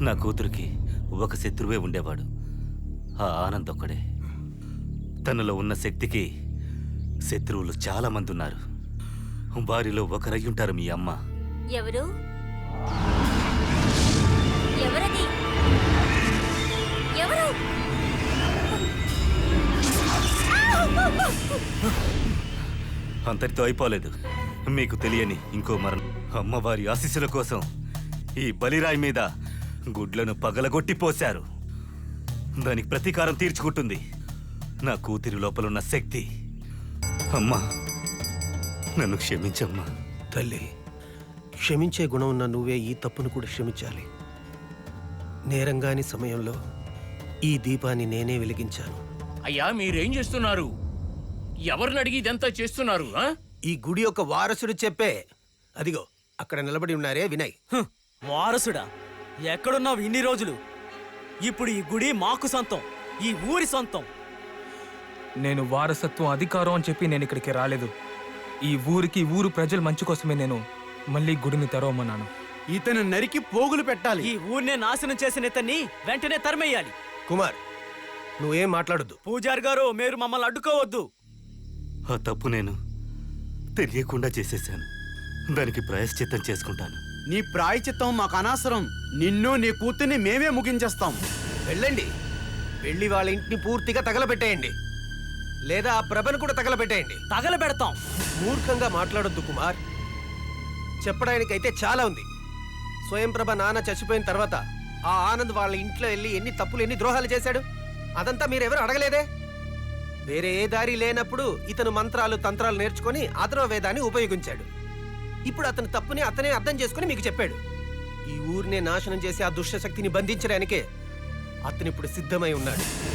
నా కూతురికి ఒక శత్రువే ఉండేవాడు, ఆ ఆనంద్ ఒక్కడే. తనలో ఉన్న శక్తికి శత్రువులు చాలా మంది ఉన్నారు. వారిలో ఒకరయ్యుంటారు మీ అమ్మ. ఎవరు? ఎవరది? ఎవరు? అంతటితో అయిపోలేదు. మీకు తెలియని ఇంకో మరణం. అమ్మవారి ఆశీస్సుల కోసం ఈ బలిరాయి మీద గుడ్లను పగలగొట్టి పోశారు. దానికి ప్రతీకారం తీర్చుకుంటుంది నా కూతురి లోపలున్న శక్తి. అమ్మా, నన్ను క్షమించమ్మా. తల్లి, క్షమించే గుణం ఉన్న నువ్వే ఈ తప్పును కూడా క్షమించాలి. నేరంగాని సమయంలో ఈ దీపాన్ని నేనే వెలిగించాను. అయ్యా, మీరేం చేస్తున్నారు? ఎవరిని అడిగి ఇదంతా చేస్తున్నారు? ఈ గుడి యొక్క వారసుడు చెప్పే. అదిగో అక్కడ నిలబడి ఉన్నారే వినయ్. వారసుడా? ఎక్కడున్నావు ఇన్ని రోజులు? ఇప్పుడు ఈ గుడి మాకు సొంతం, ఈ ఊరి సొంతం. నేను వారసత్వం అధికారం అని చెప్పి నేను ఇక్కడికి రాలేదు. ఈ ఊరికి ఊరు ప్రజల మంచి కోసమే నేను మళ్ళీ గుడిని తెరవమన్నాను. ఇతను నరికి పోగులు పెట్టాలి. ఈ ఊరినే నాశనం చేసిన ఇతన్ని వెంటనే తరిమేయాలి. కుమార్, నువ్వేం మాట్లాడొద్దు. పూజారి గారు, మీరు మమ్మల్ని అడ్డుకోవద్దు. ఆ తప్పు నేను తెలియకుండా చేసేశాను. దానికి ప్రాయశ్చిత్తం చేసుకుంటాను. నీ ప్రాయచిత్తం మాకు అనవసరం. నిన్ను నీ కూతుర్ని మేమే ముగించేస్తాం. వెళ్ళండి, వెళ్ళి వాళ్ళ ఇంటిని పూర్తిగా తగలబెట్టేయండి, లేదా ఆ ప్రభను కూడా తగలబెట్టేయండి. తగలబెడతాం. మూర్ఖంగా మాట్లాడొద్దు కుమార్. చెప్పడానికైతే చాలా ఉంది. స్వయం ప్రభ నాన్న చచ్చిపోయిన తర్వాత ఆ ఆనంద్ వాళ్ళ ఇంట్లో వెళ్ళి ఎన్ని తప్పులు ఎన్ని ద్రోహాలు చేశాడు, అదంతా మీరెవరు అడగలేదే. వేరే ఏ దారి లేనప్పుడు ఇతను మంత్రాలు తంత్రాలు నేర్చుకుని అథర్వ వేదాన్ని ఉపయోగించాడు. ఇప్పుడు అతని తప్పుని అతనే అర్థం చేసుకుని మీకు చెప్పాడు. ఈ ఊరినే నాశనం చేసి ఆ దుష్టశక్తిని బంధించడానికే అతనిప్పుడు సిద్ధమై ఉన్నాడు.